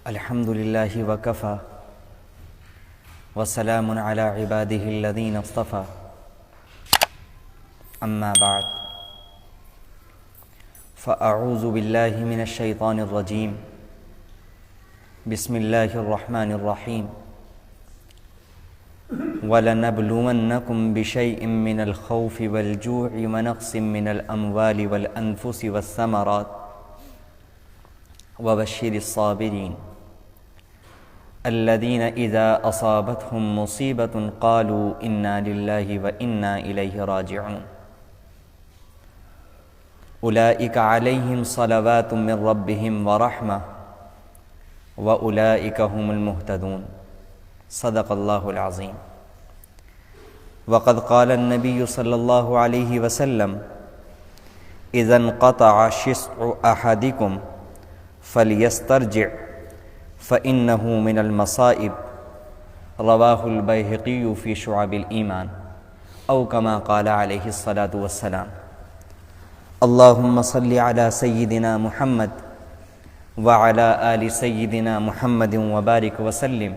الحمد لله وكفى وسلام على عباده الذين اصطفى أما بعد فأعوذ بالله من الشيطان الرجيم بسم الله الرحمن الرحيم وَلَنَبْلُوَنَّكُمْ بِشَيْءٍ مِّنَ الْخَوْفِ وَالْجُوعِ وَنَقْصٍ مِّنَ الْأَمْوَالِ وَالْأَنفُسِ وَالثَّمَرَاتِ وَبَشِّرِ الصَّابِرِينَ الَّذِينَ إِذَا أَصَابَتْهُم مُّصِيبَةٌ قَالُوا إِنَّا لِلَّهِ وَإِنَّا إِلَيْهِ راجعون أُولَئِكَ عَلَيْهِمْ صَلَوَاتٌ مِّن رَّبِّهِمْ وَرَحْمَةٌ وَأُولَئِكَ هُمُ الْمُهْتَدُونَ صدق الله العظيم. وقد قال النبي صلى الله عليه وسلم إذا انقطع شسع أحدكم فليسترجع فإنه من المصائب رواه البيهقي في شعب الإيمان أو كما قال عليه الصلاة والسلام. اللهم صل على سيدنا محمد وعلى آل سيدنا محمد وبارك وسلم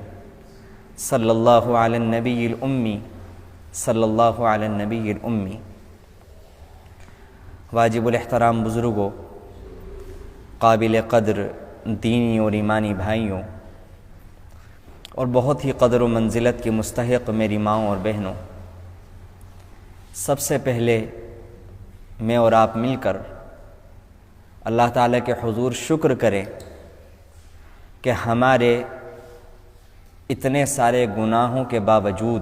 صلی اللہ علی النبی الامی صلی اللہ علی النبی الامی. واجب الاحترام بزرگوں، قابل قدر دینی اور ایمانی بھائیوں، اور بہت ہی قدر و منزلت کی مستحق میری ماؤں اور بہنوں، سب سے پہلے میں اور آپ مل کر اللہ تعالیٰ کے حضور شکر کریں کہ ہمارے اتنے سارے گناہوں کے باوجود،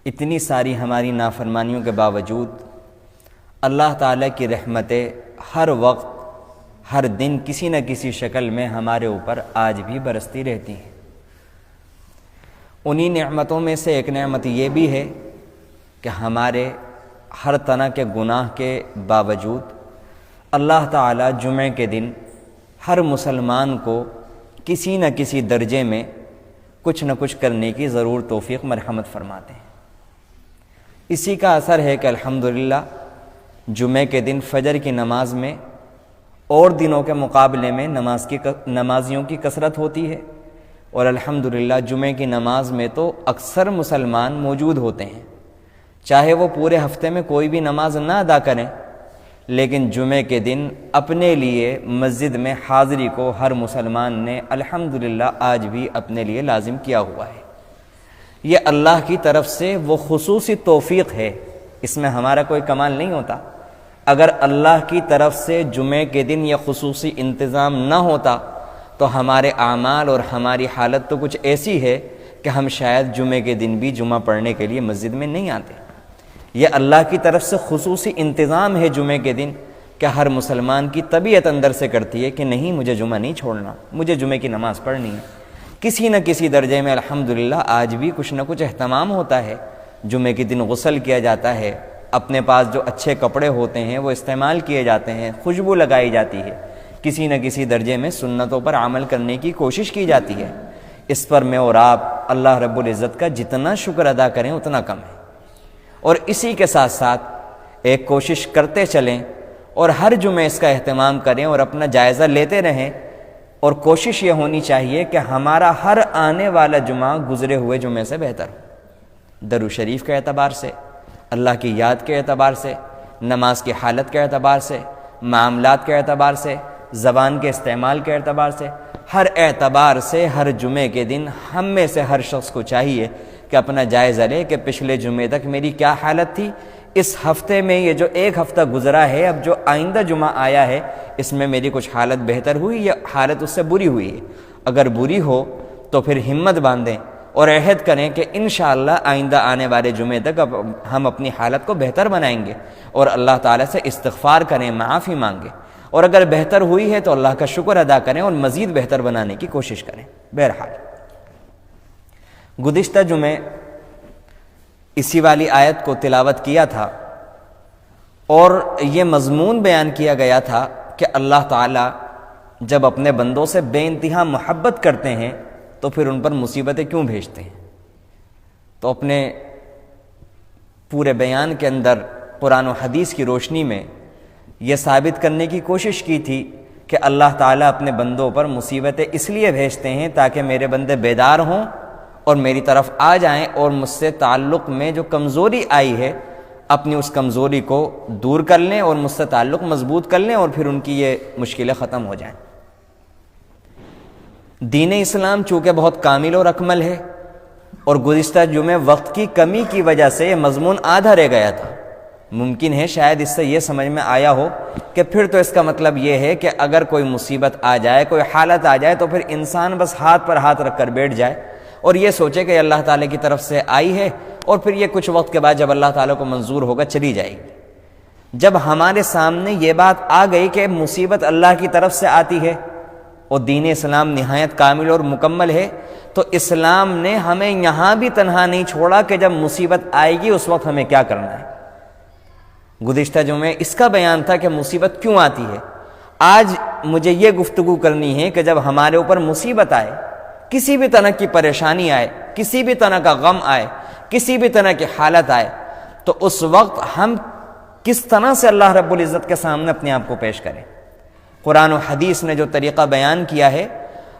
اتنی ساری ہماری نافرمانیوں کے باوجود اللہ تعالیٰ کی رحمتیں ہر وقت ہر دن کسی نہ کسی شکل میں ہمارے اوپر آج بھی برستی رہتی ہیں. انہی نعمتوں میں سے ایک نعمت یہ بھی ہے کہ ہمارے ہر طرح کے گناہ کے باوجود اللہ تعالیٰ جمعے کے دن ہر مسلمان کو کسی نہ کسی درجے میں کچھ نہ کچھ کرنے کی ضرور توفیق مرحمت فرماتے ہیں. اسی کا اثر ہے کہ الحمدللہ جمعے کے دن فجر کی نماز میں اور دنوں کے مقابلے میں نمازیوں کی کثرت ہوتی ہے، اور الحمدللہ جمعے کی نماز میں تو اکثر مسلمان موجود ہوتے ہیں، چاہے وہ پورے ہفتے میں کوئی بھی نماز نہ ادا کریں، لیکن جمعے کے دن اپنے لیے مسجد میں حاضری کو ہر مسلمان نے الحمدللہ آج بھی اپنے لیے لازم کیا ہوا ہے. یہ اللہ کی طرف سے وہ خصوصی توفیق ہے، اس میں ہمارا کوئی کمال نہیں ہوتا. اگر اللہ کی طرف سے جمعے کے دن یہ خصوصی انتظام نہ ہوتا تو ہمارے اعمال اور ہماری حالت تو کچھ ایسی ہے کہ ہم شاید جمعے کے دن بھی جمعہ پڑھنے کے لیے مسجد میں نہیں آتے. یہ اللہ کی طرف سے خصوصی انتظام ہے جمعے کے دن کہ ہر مسلمان کی طبیعت اندر سے کرتی ہے کہ نہیں، مجھے جمعہ نہیں چھوڑنا، مجھے جمعے کی نماز پڑھنی ہے. کسی نہ کسی درجے میں الحمدللہ آج بھی کچھ نہ کچھ اہتمام ہوتا ہے. جمعے کے دن غسل کیا جاتا ہے، اپنے پاس جو اچھے کپڑے ہوتے ہیں وہ استعمال کیے جاتے ہیں، خوشبو لگائی جاتی ہے، کسی نہ کسی درجے میں سنتوں پر عمل کرنے کی کوشش کی جاتی ہے. اس پر میں اور آپ اللہ رب العزت کا جتنا شکر ادا کریں اتنا کم ہے. اور اسی کے ساتھ ساتھ ایک کوشش کرتے چلیں اور ہر جمعے اس کا اہتمام کریں اور اپنا جائزہ لیتے رہیں، اور کوشش یہ ہونی چاہیے کہ ہمارا ہر آنے والا جمعہ گزرے ہوئے جمعے سے بہتر ہو. درود شریف کے اعتبار سے، اللہ کی یاد کے اعتبار سے، نماز کی حالت کے اعتبار سے، معاملات کے اعتبار سے، زبان کے استعمال کے اعتبار سے، ہر اعتبار سے ہر جمعے کے دن ہم میں سے ہر شخص کو چاہیے کہ اپنا جائزہ لے کہ پچھلے جمعے تک میری کیا حالت تھی، اس ہفتے میں یہ جو ایک ہفتہ گزرا ہے، اب جو آئندہ جمعہ آیا ہے، اس میں میری کچھ حالت بہتر ہوئی یا حالت اس سے بری ہوئی ہے. اگر بری ہو تو پھر ہمت باندھیں اور عہد کریں کہ انشاءاللہ آئندہ آنے والے جمعے تک اب ہم اپنی حالت کو بہتر بنائیں گے، اور اللہ تعالیٰ سے استغفار کریں، معافی مانگیں، اور اگر بہتر ہوئی ہے تو اللہ کا شکر ادا کریں اور مزید بہتر بنانے کی کوشش کریں. بہرحال گزشتہ جمعے اسی والی آیت کو تلاوت کیا تھا، اور یہ مضمون بیان کیا گیا تھا کہ اللہ تعالیٰ جب اپنے بندوں سے بے انتہا محبت کرتے ہیں تو پھر ان پر مصیبتیں کیوں بھیجتے ہیں. تو اپنے پورے بیان کے اندر قرآن و حدیث کی روشنی میں یہ ثابت کرنے کی کوشش کی تھی کہ اللہ تعالیٰ اپنے بندوں پر مصیبتیں اس لیے بھیجتے ہیں تاکہ میرے بندے بیدار ہوں اور میری طرف آ جائیں اور مجھ سے تعلق میں جو کمزوری آئی ہے اپنی اس کمزوری کو دور کر لیں اور مجھ سے تعلق مضبوط کر لیں اور پھر ان کی یہ مشکلیں ختم ہو جائیں۔ دین اسلام چونکہ بہت کامل اور اکمل ہے اور گزشتہ جمعے وقت کی کمی کی وجہ سے یہ مضمون آدھا رہ گیا تھا، ممکن ہے شاید اس سے یہ سمجھ میں آیا ہو کہ پھر تو اس کا مطلب یہ ہے کہ اگر کوئی مصیبت آ جائے، کوئی حالت آ جائے تو پھر انسان بس ہاتھ پر ہاتھ رکھ کر بیٹھ جائے اور یہ سوچے کہ اللہ تعالیٰ کی طرف سے آئی ہے اور پھر یہ کچھ وقت کے بعد جب اللہ تعالیٰ کو منظور ہوگا چلی جائے گی۔ جب ہمارے سامنے یہ بات آ گئی کہ مصیبت اللہ کی طرف سے آتی ہے اور دین اسلام نہایت کامل اور مکمل ہے، تو اسلام نے ہمیں یہاں بھی تنہا نہیں چھوڑا کہ جب مصیبت آئے گی اس وقت ہمیں کیا کرنا ہے۔ گزشتہ جمعے اس کا بیان تھا کہ مصیبت کیوں آتی ہے۔ آج مجھے یہ گفتگو کرنی ہے کہ جب ہمارے اوپر مصیبت آئے، کسی بھی طرح کی پریشانی آئے، کسی بھی طرح کا غم آئے، کسی بھی طرح کی حالت آئے، تو اس وقت ہم کس طرح سے اللہ رب العزت کے سامنے اپنے آپ کو پیش کریں۔ قرآن و حدیث نے جو طریقہ بیان کیا ہے،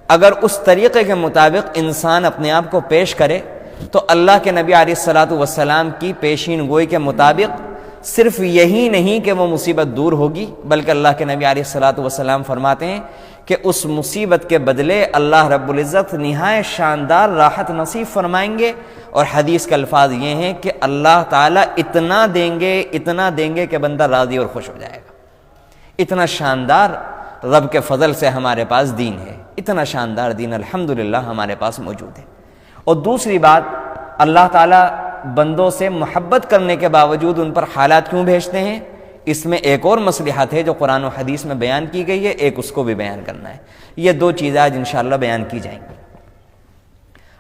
اگر اس طریقے کے مطابق انسان اپنے آپ کو پیش کرے تو اللہ کے نبی علیہ الصلاۃ والسلام کی پیشین گوئی کے مطابق صرف یہی نہیں کہ وہ مصیبت دور ہوگی، بلکہ اللہ کے نبی علیہ الصلاۃ والسلام فرماتے ہیں کہ اس مصیبت کے بدلے اللہ رب العزت نہایت شاندار راحت نصیب فرمائیں گے، اور حدیث کے الفاظ یہ ہیں کہ اللہ تعالیٰ اتنا دیں گے کہ بندہ راضی اور خوش ہو جائے گا۔ اتنا شاندار رب کے فضل سے ہمارے پاس دین ہے، اتنا شاندار دین الحمدللہ ہمارے پاس موجود ہے۔ اور دوسری بات، اللہ تعالیٰ بندوں سے محبت کرنے کے باوجود ان پر حالات کیوں بھیجتے ہیں، اس میں ایک اور مصلحت ہے جو قرآن و حدیث میں بیان کی گئی ہے، ایک اس کو بھی بیان کرنا ہے۔ یہ دو چیزیں آج انشاءاللہ بیان کی جائیں گی۔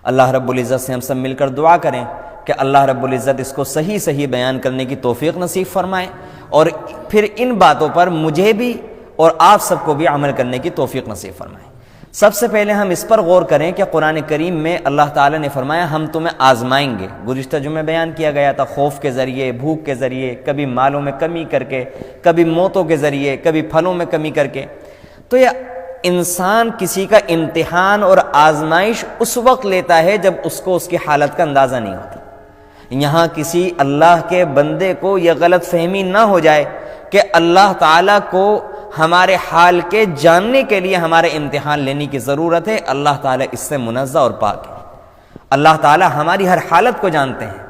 اللہ رب العزت سے ہم سب مل کر دعا کریں کہ اللہ رب العزت اس کو صحیح بیان کرنے کی توفیق نصیب فرمائے، اور پھر ان باتوں پر مجھے بھی اور آپ سب کو بھی عمل کرنے کی توفیق نصیب فرمائے۔ سب سے پہلے ہم اس پر غور کریں کہ قرآن کریم میں اللہ تعالیٰ نے فرمایا ہم تمہیں آزمائیں گے۔ گزشتہ جمعے بیان کیا گیا تھا، خوف کے ذریعے، بھوک کے ذریعے، کبھی مالوں میں کمی کر کے، کبھی موتوں کے ذریعے، کبھی پھلوں میں کمی کر کے۔ تو یہ انسان کسی کا امتحان اور آزمائش اس وقت لیتا ہے جب اس کو اس کی حالت کا اندازہ نہیں ہوتا۔ یہاں کسی اللہ کے بندے کو یہ غلط فہمی نہ ہو جائے کہ اللہ تعالیٰ کو ہمارے حال کے جاننے کے لیے ہمارے امتحان لینے کی ضرورت ہے۔ اللہ تعالیٰ اس سے منزہ اور پاک ہے۔ اللہ تعالیٰ ہماری ہر حالت کو جانتے ہیں۔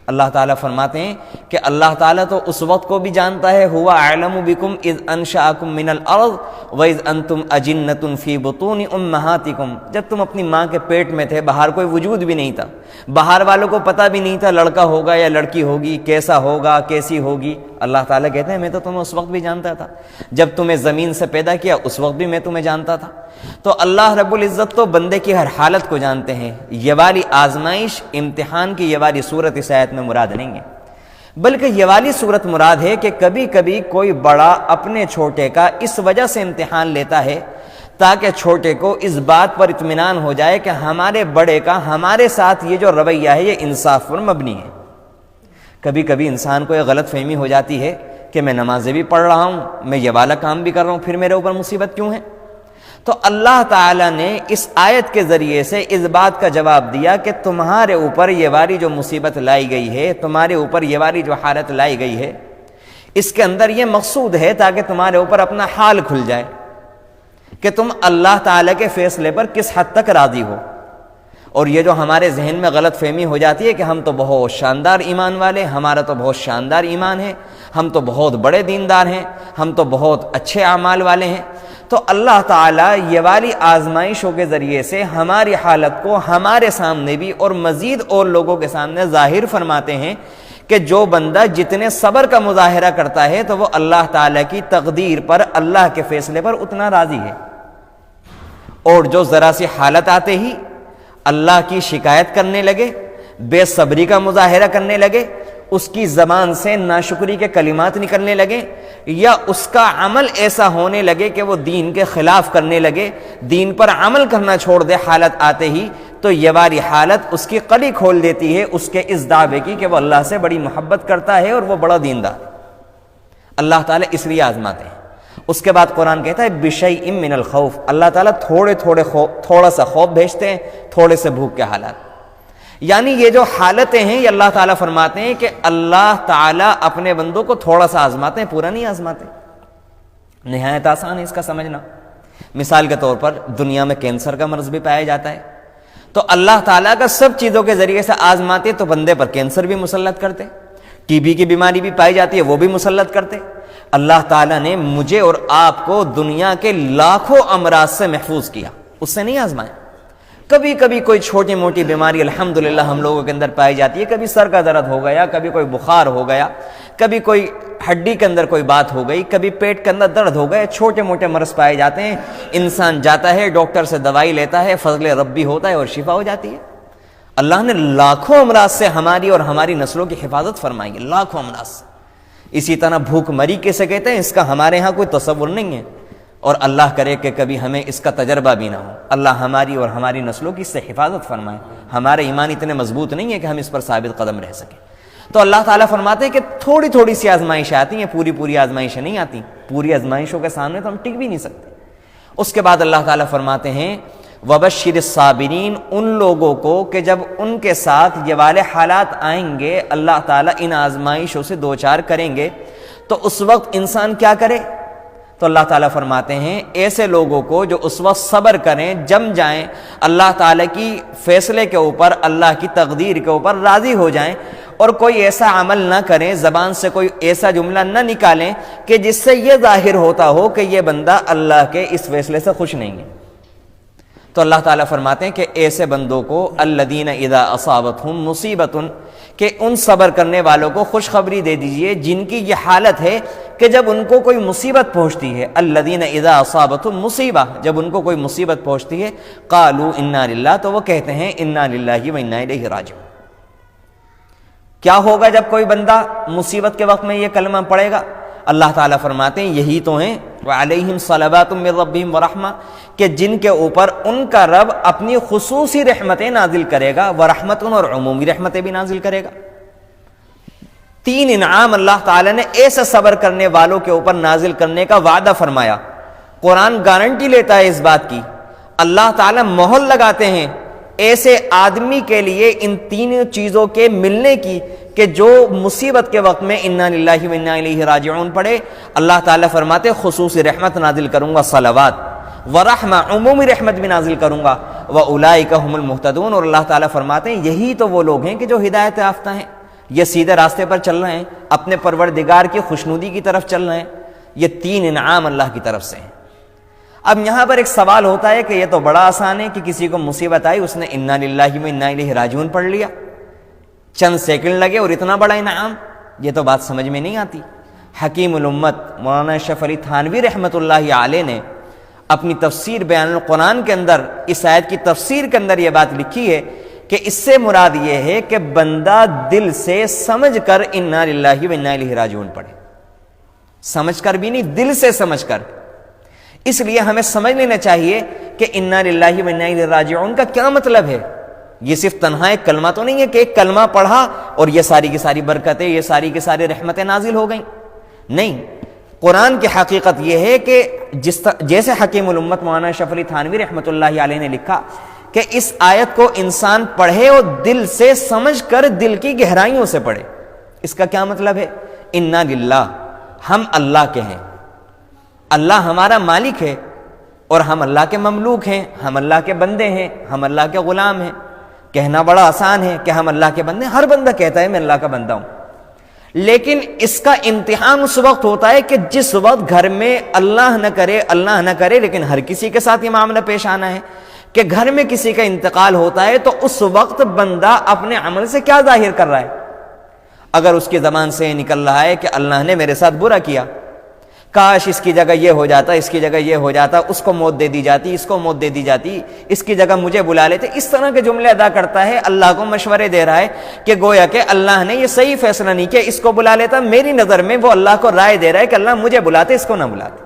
اللہ تعالیٰ فرماتے ہیں کہ اللہ تعالیٰ تو اس وقت کو بھی جانتا ہے، ہوا اعلم بکم اذ انشأکم من الارض واذ انتم اجنۃ فی بطون امہاتکم، جب تم اپنی ماں کے پیٹ میں تھے، باہر کوئی وجود بھی نہیں تھا، باہر والوں کو پتہ بھی نہیں تھا لڑکا ہوگا یا لڑکی ہوگی، کیسا ہوگا، کیسی ہوگی۔ اللہ تعالیٰ کہتے ہیں میں تو تمہیں اس وقت بھی جانتا تھا، جب تمہیں زمین سے پیدا کیا اس وقت بھی میں تمہیں جانتا تھا۔ تو اللہ رب العزت تو بندے کی ہر حالت کو جانتے ہیں۔ یہ والی آزمائش، امتحان کی یہ والی صورت اس آیت میں مراد نہیں ہے، بلکہ یہ والی صورت مراد ہے کہ کبھی کبھی کوئی بڑا اپنے چھوٹے کا اس وجہ سے امتحان لیتا ہے تاکہ چھوٹے کو اس بات پر اطمینان ہو جائے کہ ہمارے بڑے کا ہمارے ساتھ یہ جو رویہ ہے یہ انصاف پر مبنی ہے۔ کبھی کبھی انسان کو یہ غلط فہمی ہو جاتی ہے کہ میں نمازیں بھی پڑھ رہا ہوں، میں یہ والا کام بھی کر رہا ہوں، پھر میرے اوپر مصیبت کیوں ہے؟ تو اللہ تعالیٰ نے اس آیت کے ذریعے سے اس بات کا جواب دیا کہ تمہارے اوپر یہ والی جو مصیبت لائی گئی ہے، تمہارے اوپر یہ والی جو حالت لائی گئی ہے، اس کے اندر یہ مقصود ہے تاکہ تمہارے اوپر اپنا حال کھل جائے کہ تم اللہ تعالیٰ کے فیصلے پر کس حد تک راضی ہو۔ اور یہ جو ہمارے ذہن میں غلط فہمی ہو جاتی ہے کہ ہم تو بہت شاندار ایمان والے، ہمارا تو بہت شاندار ایمان ہے، ہم تو بہت بڑے دیندار ہیں، ہم تو بہت اچھے اعمال والے ہیں، تو اللہ تعالیٰ یہ والی آزمائشوں کے ذریعے سے ہماری حالت کو ہمارے سامنے بھی اور مزید اور لوگوں کے سامنے ظاہر فرماتے ہیں کہ جو بندہ جتنے صبر کا مظاہرہ کرتا ہے تو وہ اللہ تعالیٰ کی تقدیر پر، اللہ کے فیصلے پر اتنا راضی ہے، اور جو ذرا سی حالت آتے ہی اللہ کی شکایت کرنے لگے، بے صبری کا مظاہرہ کرنے لگے، اس کی زبان سے ناشکری کے کلمات نکلنے لگے، یا اس کا عمل ایسا ہونے لگے کہ وہ دین کے خلاف کرنے لگے، دین پر عمل کرنا چھوڑ دے حالت آتے ہی، تو یہ والی حالت اس کی کڑی کھول دیتی ہے اس کے اس دعوے کی کہ وہ اللہ سے بڑی محبت کرتا ہے اور وہ بڑا دیندار۔ اللہ تعالیٰ اس لیے آزماتے ہیں، اس کے بعد قرآن کہتا ہے بشیء من الخوف، اللہ تعالیٰ تھوڑا سا خوف بھیجتے ہیں، تھوڑے سے بھوک کے حالات. یعنی یہ جو حالتیں ہیں یہ اللہ تعالیٰ فرماتے ہیں کہ اللہ تعالیٰ اپنے بندوں کو تھوڑا سا آزماتے ہیں، پورا نہیں آزماتے. نہایت آسان ہے اس کا سمجھنا. مثال کے طور پر دنیا میں کینسر کا مرض بھی پایا جاتا ہے، تو اللہ تعالیٰ کا سب چیزوں کے ذریعے سے آزماتے تو بندے پر کینسر بھی مسلط کرتے، ٹی بی کی بیماری بھی پائی جاتی ہے وہ بھی مسلط کرتے. اللہ تعالیٰ نے مجھے اور آپ کو دنیا کے لاکھوں امراض سے محفوظ کیا، اس سے نہیں آزمایا. کبھی کبھی کوئی چھوٹی موٹی بیماری الحمدللہ ہم لوگوں کے اندر پائی جاتی ہے، کبھی سر کا درد ہو گیا، کبھی کوئی بخار ہو گیا، کبھی کوئی ہڈی کے اندر کوئی بات ہو گئی، کبھی پیٹ کے اندر درد ہو گیا، چھوٹے موٹے مرض پائے جاتے ہیں. انسان جاتا ہے ڈاکٹر سے دوائی لیتا ہے، فضل ربی ہوتا ہے اور شفا ہو جاتی ہے. اللہ نے لاکھوں امراض سے ہماری اور ہماری نسلوں کی حفاظت فرمائی ہے، لاکھوں امراض سے. اسی طرح بھوک مری کیسے کہتے ہیں، اس کا ہمارے ہاں کوئی تصور نہیں ہے، اور اللہ کرے کہ کبھی ہمیں اس کا تجربہ بھی نہ ہو. اللہ ہماری اور ہماری نسلوں کی اس سے حفاظت فرمائے. ہمارے ایمان اتنے مضبوط نہیں ہے کہ ہم اس پر ثابت قدم رہ سکیں. تو اللہ تعالیٰ فرماتے ہیں کہ تھوڑی تھوڑی سی آزمائش آتی ہیں، پوری آزمائشیں نہیں آتی. پوری آزمائشوں کے سامنے تو ہم ٹک بھی نہیں سکتے. اس کے بعد اللہ تعالیٰ فرماتے ہیں وبشر الصابرین، ان لوگوں کو کہ جب ان کے ساتھ یہ والے حالات آئیں گے، اللہ تعالیٰ ان آزمائشوں سے دوچار کریں گے، تو اس وقت انسان کیا کرے؟ تو اللہ تعالیٰ فرماتے ہیں ایسے لوگوں کو جو اس وقت صبر کریں، جم جائیں، اللہ تعالیٰ کی فیصلے کے اوپر، اللہ کی تقدیر کے اوپر راضی ہو جائیں، اور کوئی ایسا عمل نہ کریں، زبان سے کوئی ایسا جملہ نہ نکالیں کہ جس سے یہ ظاہر ہوتا ہو کہ یہ بندہ اللہ کے اس فیصلے سے خوش نہیں ہے. تو اللہ تعالیٰ فرماتے ہیں کہ ایسے بندوں کو الذین اذا اصابتہم مصیبۃ، کہ ان صبر کرنے والوں کو خوشخبری دے دیجئے جن کی یہ حالت ہے کہ جب ان کو کوئی مصیبت پہنچتی ہے، الذین اذا اصابتہم مصیبہ، جب ان کو کوئی مصیبت پہنچتی ہے، قالوا انا للہ، تو وہ کہتے ہیں انا للہ و انا الیہ راجعون. کیا ہوگا جب کوئی بندہ مصیبت کے وقت میں یہ کلمہ پڑھے گا؟ اللہ تعالیٰ فرماتے ہیں یہی تو ہیں وعلیہم صلوات من ربہم ورحمہ، کہ جن کے اوپر ان کا رب اپنی خصوصی رحمتیں نازل کرے گا، ورحمت، اور عمومی رحمتیں بھی نازل کرے گا. 3 انعام اللہ تعالیٰ نے ایسے صبر کرنے والوں کے اوپر نازل کرنے کا وعدہ فرمایا. قرآن گارنٹی لیتا ہے اس بات کی. اللہ تعالیٰ مہر لگاتے ہیں ایسے آدمی کے لیے ان 3 چیزوں کے ملنے کی کہ جو مصیبت کے وقت میں انا للہ و انا الیہ راجعون پڑھے، اللہ تعالیٰ فرماتے خصوصی رحمت نازل کروں گا، صلوات، ورحمہ، عمومی رحمت بھی نازل کروں گا، وَأُولَئِكَ هُمُ الْمُهْتَدُونَ، اور اللہ تعالیٰ فرماتے ہیں یہی تو وہ لوگ ہیں کہ جو ہدایت یافتہ ہیں، یہ سیدھے راستے پر چل رہے ہیں، اپنے پروردگار کی خوشنودی کی طرف چل رہے ہیں. یہ 3 انعام اللہ کی طرف سے ہیں. اب یہاں پر ایک سوال ہوتا ہے کہ یہ تو بڑا آسان ہے کہ کسی کو مصیبت آئی، اس نے انا للہ و انا الیہ راجعون پڑھ لیا، چند سیکنڈ لگے اور اتنا بڑا انعام. یہ تو بات سمجھ میں نہیں آتی. حکیم الامت مولانا اشرف علی تھانوی رحمۃ اللہ علیہ نے اپنی تفسیر بیان القرآن کے اندر اس آیت کی تفسیر کے اندر یہ بات لکھی ہے کہ اس سے مراد یہ ہے کہ بندہ دل سے سمجھ کر انا للہ و انا الیہ راجعون پڑھے. سمجھ کر بھی نہیں، دل سے سمجھ کر. اس لیے ہمیں سمجھ لینا چاہیے کہ انا للہ و انا الیہ راجعون کا کیا مطلب ہے. یہ صرف تنہا ایک کلمہ تو نہیں ہے کہ ایک کلمہ پڑھا اور یہ ساری کی ساری برکتیں، یہ ساری کی ساری رحمتیں نازل ہو گئیں. نہیں، قرآن کی حقیقت یہ ہے کہ جیسے حکیم الامت مولانا اشرف علی تھانوی رحمۃ اللہ علیہ نے لکھا کہ اس آیت کو انسان پڑھے اور دل سے سمجھ کر دل کی گہرائیوں سے پڑھے. اس کا کیا مطلب ہے؟ انا للہ، ہم اللہ کے ہیں، اللہ ہمارا مالک ہے، اور ہم اللہ کے مملوک ہیں، ہم اللہ کے بندے ہیں، ہم اللہ کے غلام ہیں. کہنا بڑا آسان ہے کہ ہم اللہ کے بندے ہیں، ہر بندہ کہتا ہے میں اللہ کا بندہ ہوں. لیکن اس کا امتحان اس وقت ہوتا ہے کہ جس وقت گھر میں اللہ نہ کرے لیکن ہر کسی کے ساتھ یہ معاملہ پیش آنا ہے کہ گھر میں کسی کا انتقال ہوتا ہے، تو اس وقت بندہ اپنے عمل سے کیا ظاہر کر رہا ہے؟ اگر اس کی زبان سے نکل رہا ہے کہ اللہ نے میرے ساتھ برا کیا، کاش اس کی جگہ یہ ہو جاتا، اس کی جگہ یہ ہو جاتا، اس کو موت دے دی جاتی، اس کو موت دے دی جاتی، اس کی جگہ مجھے بلا لیتے، اس طرح کے جملے ادا کرتا ہے، اللہ کو مشورے دے رہا ہے کہ گویا کہ اللہ نے یہ صحیح فیصلہ نہیں کیا، اس کو بلا لیتا. میری نظر میں وہ اللہ کو رائے دے رہا ہے کہ اللہ مجھے بلاتے، اس کو نہ بلاتے.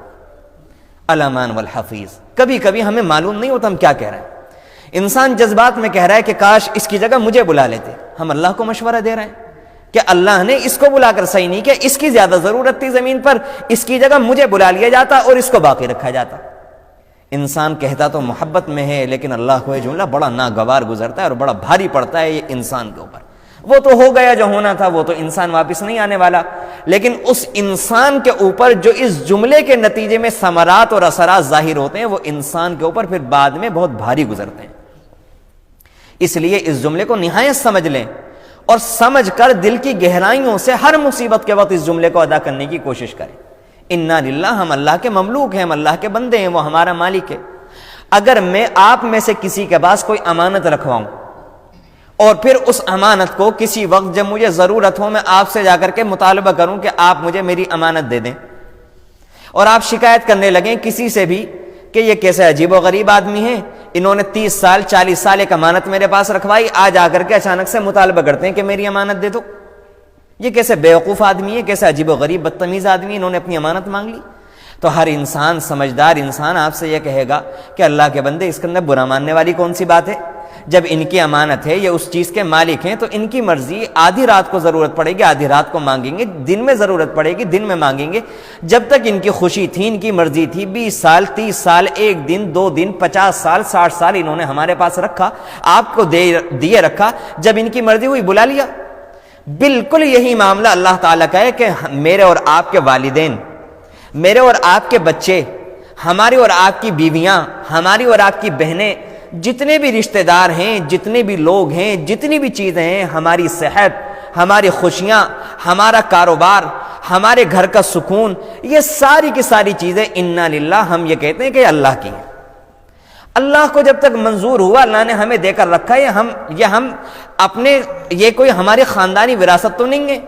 الامان والحفیظ. کبھی کبھی ہمیں معلوم نہیں ہوتا ہم کیا کہہ رہے ہیں. انسان جذبات میں کہہ رہا ہے کہ کاش اس کی جگہ مجھے بلا لیتے. ہم اللہ کو مشورہ دے رہے ہیں کہ اللہ نے اس کو بلا کر صحیح نہیں کیا، اس کی زیادہ ضرورت تھی زمین پر، اس کی جگہ مجھے بلا لیا جاتا اور اس کو باقی رکھا جاتا۔ انسان کہتا تو محبت میں ہے، لیکن اللہ کو یہ جملہ بڑا ناگوار گزرتا ہے اور بڑا بھاری پڑتا ہے یہ انسان کے اوپر۔ وہ تو ہو گیا جو ہونا تھا، وہ تو انسان واپس نہیں آنے والا، لیکن اس انسان کے اوپر جو اس جملے کے نتیجے میں ثمرات اور اثرات ظاہر ہوتے ہیں، وہ انسان کے اوپر پھر بعد میں بہت بھاری گزرتے ہیں۔ اس لیے اس جملے کو نہایت سمجھ لیں اور سمجھ کر دل کی گہرائیوں سے ہر مصیبت کے وقت اس جملے کو ادا کرنے کی کوشش کریں۔ انا للہ، ہم اللہ کے مملوک ہیں، ہم اللہ کے بندے ہیں، وہ ہمارا مالک ہے۔ اگر میں آپ میں سے کسی کے پاس کوئی امانت رکھواؤں اور پھر اس امانت کو کسی وقت جب مجھے ضرورت ہو میں آپ سے جا کر کے مطالبہ کروں کہ آپ مجھے میری امانت دے دیں، اور آپ شکایت کرنے لگیں کسی سے بھی کہ یہ کیسے عجیب و غریب آدمی ہیں، انہوں نے 30 سال 40 سال ایک امانت میرے پاس رکھوائی، آج آ کر کے اچانک سے مطالبہ کرتے ہیں کہ میری امانت دے دو، یہ کیسے بیوقوف آدمی ہے، کیسے عجیب و غریب بدتمیز آدمی ہے، انہوں نے اپنی امانت مانگ لی۔ تو ہر انسان، سمجھدار انسان آپ سے یہ کہے گا کہ اللہ کے بندے، اس کے اندر برا ماننے والی کون سی بات ہے؟ جب ان کی امانت ہے، یہ اس چیز کے مالک ہیں، تو ان کی مرضی، آدھی رات کو ضرورت پڑے گی آدھی رات کو مانگیں گے، دن میں ضرورت پڑے گی دن میں مانگیں گے، جب تک ان کی خوشی تھی، ان کی مرضی تھی، 20 سال 30 سال 1 دن 2 دن 50 سال 60 سال انہوں نے ہمارے پاس رکھا، آپ کو دیے رکھا، جب ان کی مرضی ہوئی بلا لیا۔ بالکل یہی معاملہ اللہ تعالیٰ کا ہے کہ میرے اور آپ کے والدین، میرے اور آپ کے بچے، ہماری اور آپ کی بیویاں، ہماری اور آپ کی بہنیں، جتنے بھی رشتہ دار ہیں، جتنے بھی لوگ ہیں، جتنی بھی چیزیں ہیں، ہماری صحت، ہماری خوشیاں، ہمارا کاروبار، ہمارے گھر کا سکون، یہ ساری کی ساری چیزیں انا للہ، ہم یہ کہتے ہیں کہ اللہ کی ہیں۔ اللہ کو جب تک منظور ہوا، اللہ نے ہمیں دے کر رکھا ہے، ہم اپنے، یہ کوئی ہماری خاندانی وراثت تو نہیں ہے۔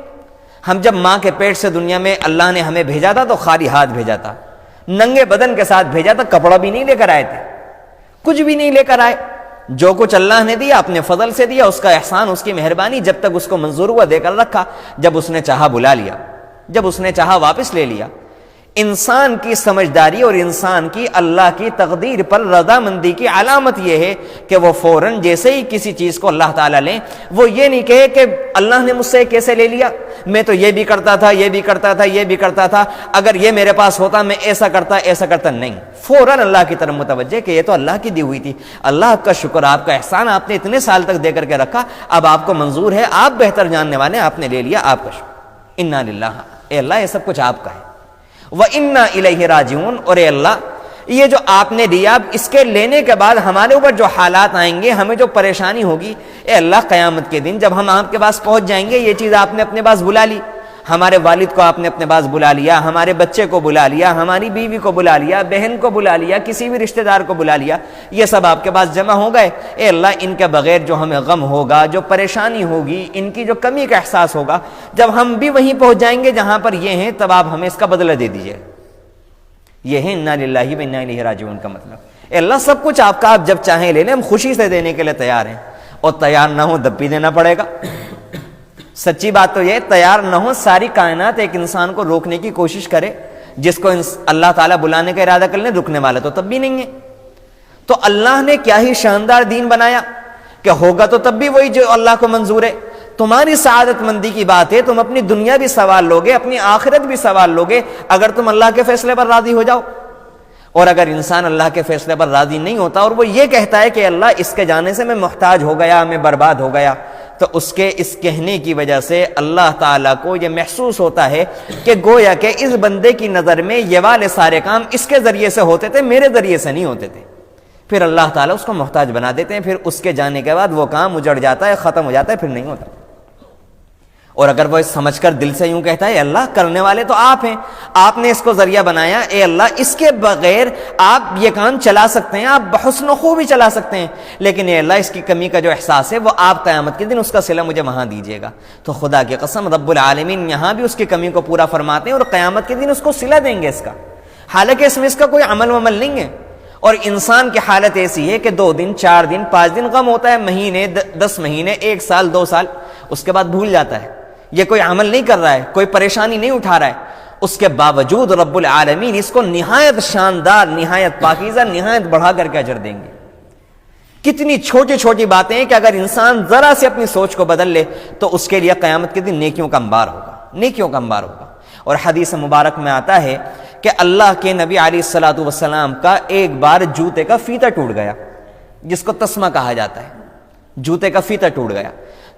ہم جب ماں کے پیٹ سے دنیا میں اللہ نے ہمیں بھیجا تھا تو خالی ہاتھ بھیجا تھا، ننگے بدن کے ساتھ بھیجا تھا، کپڑا بھی نہیں لے کر آئے تھے، کچھ بھی نہیں لے کر آئے۔ جو کچھ اللہ نے دیا اپنے فضل سے دیا، اس کا احسان، اس کی مہربانی، جب تک اس کو منظور ہوا دے کر رکھا، جب اس نے چاہا بلا لیا، جب اس نے چاہا واپس لے لیا۔ انسان کی سمجھداری اور انسان کی اللہ کی تقدیر پر رضامندی کی علامت یہ ہے کہ وہ فوراً جیسے ہی کسی چیز کو اللہ تعالیٰ لیں، وہ یہ نہیں کہے کہ اللہ نے مجھ سے کیسے لے لیا، میں تو یہ بھی کرتا تھا، یہ بھی کرتا تھا، یہ بھی کرتا تھا، اگر یہ میرے پاس ہوتا میں ایسا کرتا، نہیں، فوراً اللہ کی طرف متوجہ کہ یہ تو اللہ کی دی ہوئی تھی، اللہ آپ کا شکر، آپ کا احسان، آپ نے اتنے سال تک دے کر کے رکھا، اب آپ کو منظور ہے، آپ بہتر جاننے والے، آپ نے لے لیا، آپ کا شکر، انا للہ، اے اللہ یہ سب کچھ آپ کا ہے، وَإِنَّا إِلَيْهِ رَاجِعُونَ، اور اے اللہ یہ جو آپ نے دیا، اب اس کے لینے کے بعد ہمارے اوپر جو حالات آئیں گے، ہمیں جو پریشانی ہوگی، اے اللہ قیامت کے دن جب ہم آپ کے پاس پہنچ جائیں گے، یہ چیز آپ نے اپنے پاس بلا لی، ہمارے والد کو آپ نے اپنے پاس بلا لیا، ہمارے بچے کو بلا لیا، ہماری بیوی کو بلا لیا، بہن کو بلا لیا، کسی بھی رشتہ دار کو بلا لیا، یہ سب آپ کے پاس جمع ہو گئے، اے اللہ ان کے بغیر جو ہمیں غم ہوگا، جو پریشانی ہوگی، ان کی جو کمی کا احساس ہوگا، جب ہم بھی وہیں پہنچ جائیں گے جہاں پر یہ ہیں، تب آپ ہمیں اس کا بدلہ دے دیجئے۔ یہ ہے انا للہ و انا الیہ راجعون کا مطلب، اے اللہ سب کچھ آپ کا، آپ جب چاہیں لے لیں، ہم خوشی سے دینے کے لیے تیار ہیں، اور تیار نہ ہو تب بھی دینا پڑے گا۔ سچی بات تو یہ، تیار نہ ہو، ساری کائنات ایک انسان کو روکنے کی کوشش کرے، جس کو اللہ تعالیٰ بلانے کا ارادہ کر لیں، رکنے والا تو تب بھی نہیں ہے۔ تو اللہ نے کیا ہی شاندار دین بنایا کہ ہوگا تو تب بھی وہی جو اللہ کو منظور ہے۔ تمہاری سعادت مندی کی بات ہے، تم اپنی دنیا بھی سوال لوگے، اپنی آخرت بھی سوال لوگے، اگر تم اللہ کے فیصلے پر راضی ہو جاؤ۔ اور اگر انسان اللہ کے فیصلے پر راضی نہیں ہوتا اور وہ یہ کہتا ہے کہ اللہ اس کے جانے سے میں محتاج ہو گیا، میں برباد ہو گیا، تو اس کے اس کہنے کی وجہ سے اللہ تعالیٰ کو یہ محسوس ہوتا ہے کہ گویا کہ اس بندے کی نظر میں یہ والے سارے کام اس کے ذریعے سے ہوتے تھے، میرے ذریعے سے نہیں ہوتے تھے۔ پھر اللہ تعالیٰ اس کو محتاج بنا دیتے ہیں، پھر اس کے جانے کے بعد وہ کام اجڑ جاتا ہے، ختم ہو جاتا ہے، پھر نہیں ہوتا۔ اور اگر وہ سمجھ کر دل سے یوں کہتا ہے، اے اللہ کرنے والے تو آپ ہیں، آپ نے اس کو ذریعہ بنایا، اے اللہ اس کے بغیر آپ یہ کام چلا سکتے ہیں، آپ بحسن و خوبی چلا سکتے ہیں، لیکن اے اللہ اس کی کمی کا جو احساس ہے وہ آپ قیامت کے دن اس کا صلہ مجھے وہاں دیجیے گا۔ تو خدا کی قسم رب العالمین یہاں بھی اس کی کمی کو پورا فرماتے ہیں اور قیامت کے دن اس کو صلہ دیں گے اس کا، حالانکہ اس میں اس کا کوئی عمل ومل نہیں ہے۔ اور انسان کی حالت ایسی ہے کہ 2 دن 4 دن 5 دن غم ہوتا ہے، مہینے 10 مہینے 1 سال 2 سال، اس کے بعد بھول جاتا ہے، یہ کوئی عمل نہیں کر رہا ہے، کوئی پریشانی نہیں اٹھا رہا ہے، اس کے باوجود رب العالمین اس کو نہایت شاندار، نہایت پاکیزہ، نہایت بڑھا کر کے اجر دیں گے۔ کتنی چھوٹی چھوٹی باتیں ہیں کہ اگر انسان ذرا سے اپنی سوچ کو بدل لے تو اس کے لیے قیامت کے دن نیکیوں کا انبار ہوگا، نیکیوں کا انبار ہوگا۔ اور حدیث مبارک میں آتا ہے کہ اللہ کے نبی علیہ الصلوۃ والسلام کا ایک بار جوتے کا فیتہ ٹوٹ گیا، جس کو تسمہ کہا جاتا ہے، جوتے کا فیتہ ٹوٹ گیا،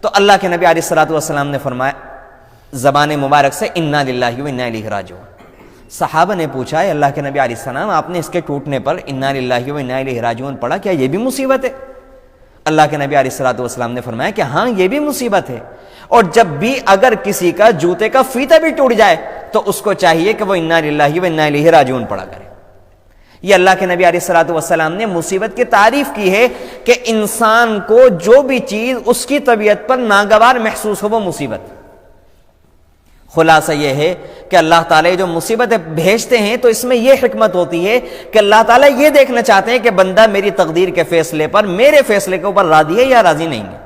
تو اللہ کے نبی علیہ الصلوۃ والسلام نے فرمایا زبان مبارک سے انا للہ و انا الیہ راجعون۔ صحابہ نے پوچھا ہے اللہ کے نبی علیہ السلام آپ نے اس کے ٹوٹنے پر انا للہ و انا الیہ راجعون پڑھا، کیا یہ بھی مصیبت ہے؟ اللہ کے نبی علیہ الصلوۃ والسلام نے فرمایا کہ ہاں یہ بھی مصیبت ہے، اور جب بھی اگر کسی کا جوتے کا فیتہ بھی ٹوٹ جائے تو اس کو چاہیے کہ وہ انا للہ و انا الیہ راجعون پڑھا کرے۔ یہ اللہ کے نبی علیہ الصلوۃ والسلام نے مصیبت کی تعریف کی ہے کہ انسان کو جو بھی چیز اس کی طبیعت پر ناگوار محسوس ہو وہ مصیبت۔ خلاصہ یہ ہے کہ اللہ تعالیٰ جو مصیبتیں بھیجتے ہیں تو اس میں یہ حکمت ہوتی ہے کہ اللہ تعالیٰ یہ دیکھنا چاہتے ہیں کہ بندہ میری تقدیر کے فیصلے پر، میرے فیصلے کے اوپر راضی ہے یا راضی نہیں ہے۔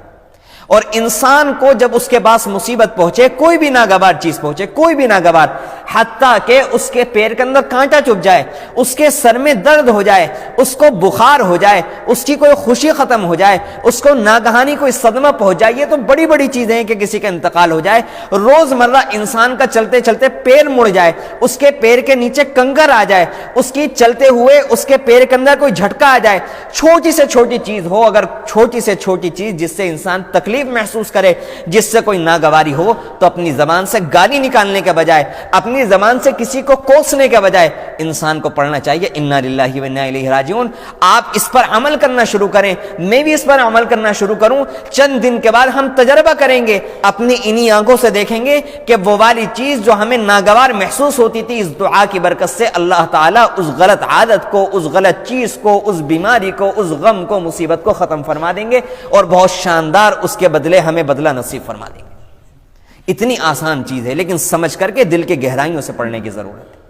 اور انسان کو جب اس کے پاس مصیبت پہنچے، کوئی بھی ناگوار چیز پہنچے، کوئی بھی ناگوار، حتیٰ کہ اس کے پیر کے اندر کانٹا چبھ جائے، اس کے سر میں درد ہو جائے، اس کو بخار ہو جائے، اس کی کوئی خوشی ختم ہو جائے، اس کو ناگہانی کوئی صدمہ پہنچ جائے، یہ تو بڑی بڑی چیزیں ہیں کہ کسی کا انتقال ہو جائے، روزمرہ انسان کا چلتے چلتے پیر مڑ جائے، اس کے پیر کے نیچے کنکر آ جائے، اس کی چلتے ہوئے اس کے پیر کے اندر کوئی جھٹکا آ جائے، چھوٹی سے چھوٹی چیز ہو، اگر چھوٹی سے چھوٹی چیز جس سے انسان تکلیف محسوس کرے، جس سے کوئی ناگواری ہو، تو اپنی زبان سے گالی نکالنے کے بجائے، اپنی زبان سے کسی کو کوسنے کے بجائے انسان کو پڑھنا چاہیے انا للہ و انا الیہ راجعون۔ آپ اس پر عمل کرنا شروع کریں، میں بھی اس پر عمل کرنا شروع کروں، چند دن کے بعد ہم تجربہ کریں گے، اپنی انہی آنکھوں سے دیکھیں گے کہ وہ والی چیز جو ہمیں ناگوار محسوس ہوتی تھی، اس دعا کی برکت سے اللہ تعالیٰ اس غلط عادت کو، اس غلط چیز کو، اس بیماری کو، اس غم کو، مصیبت کو ختم فرما دیں گے، اور بہت شاندار اس کے بدلے ہمیں بدلہ نصیب فرما دیں گے۔ اتنی آسان چیز ہے، لیکن سمجھ کر کے دل کے گہرائیوں سے پڑھنے کی ضرورت ہے۔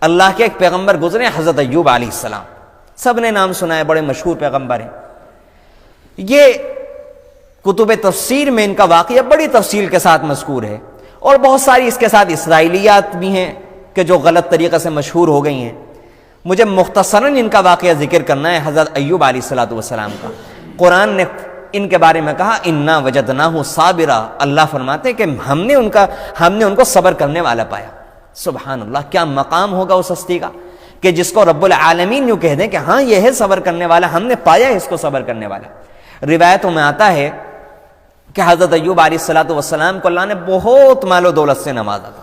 اللہ کے ایک پیغمبر گزرے، حضرت ایوب علیہ السلام، سب نے نام سنا ہے، بڑے مشہور پیغمبر ہیں۔ یہ کتب تفسیر میں ان کا واقعہ بڑی تفصیل کے ساتھ مذکور ہے، اور بہت ساری اس کے ساتھ اسرائیلیات بھی ہیں کہ جو غلط طریقے سے مشہور ہو گئی ہیں۔ مجھے مختصراً ان کا واقعہ ذکر کرنا ہے، حضرت ایوب علیہ السلام کا۔ قرآن نے ان کے بارے میں کہا انا وجدناہ صابرا، اللہ فرماتے ہیں کہ ہم نے ان کو صبر کرنے والا پایا۔ سبحان اللہ، کیا مقام ہوگا اس ہستی کا کہ جس کو رب العالمین یوں کہہ دیں کہ ہاں یہ ہے صبر کرنے والا، ہم نے پایا اس کو صبر کرنے والا۔ روایتوں میں آتا ہے کہ حضرت ایوب علیہ السلام کو اللہ نے بہت مال و دولت سے نوازا تھا،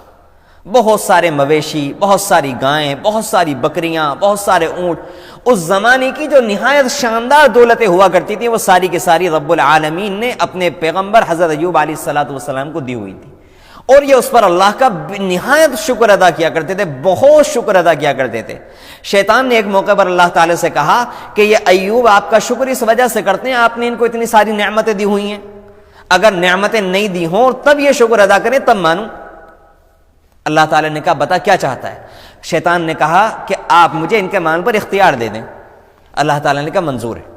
بہت سارے مویشی، بہت ساری گائیں، بہت ساری بکریاں، بہت سارے اونٹ۔ اس زمانے کی جو نہایت شاندار دولتیں ہوا کرتی تھیں وہ ساری کی ساری رب العالمین نے اپنے پیغمبر حضرت ایوب علیہ السلام کو دی ہوئی تھی، اور یہ اس پر اللہ کا نہایت شکر ادا کیا کرتے تھے، بہت شکر ادا کیا کرتے تھے۔ شیطان نے ایک موقع پر اللہ تعالی سے کہا کہ یہ ایوب آپ کا شکر اس وجہ سے کرتے ہیں، آپ نے ان کو اتنی ساری نعمتیں دی ہوئی ہیں، اگر نعمتیں نہیں دی ہوں تب یہ شکر ادا کریں تب مانوں۔ اللہ تعالیٰ نے کہا بتا کیا چاہتا ہے؟ شیطان نے کہا کہ آپ مجھے ان کے مال پر اختیار دے دیں۔ اللہ تعالیٰ نے کہا منظور ہے۔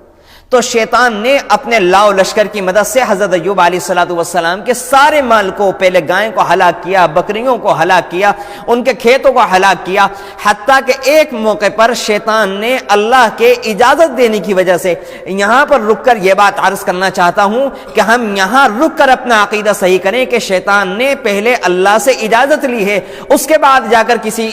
تو شیطان نے اپنے لاؤ لشکر کی مدد سے حضرت ایوب علیہ السلام کے سارے مال کو، پہلے گائیں کو ہلاک کیا، بکریوں کو ہلاک کیا، ان کے کھیتوں کو ہلاک کیا، حتیٰ کہ ایک موقع پر شیطان نے اللہ کے اجازت دینے کی وجہ سے، یہاں پر رک کر یہ بات عرض کرنا چاہتا ہوں کہ ہم یہاں رک کر اپنا عقیدہ صحیح کریں کہ شیطان نے پہلے اللہ سے اجازت لی ہے، اس کے بعد جا کر کسی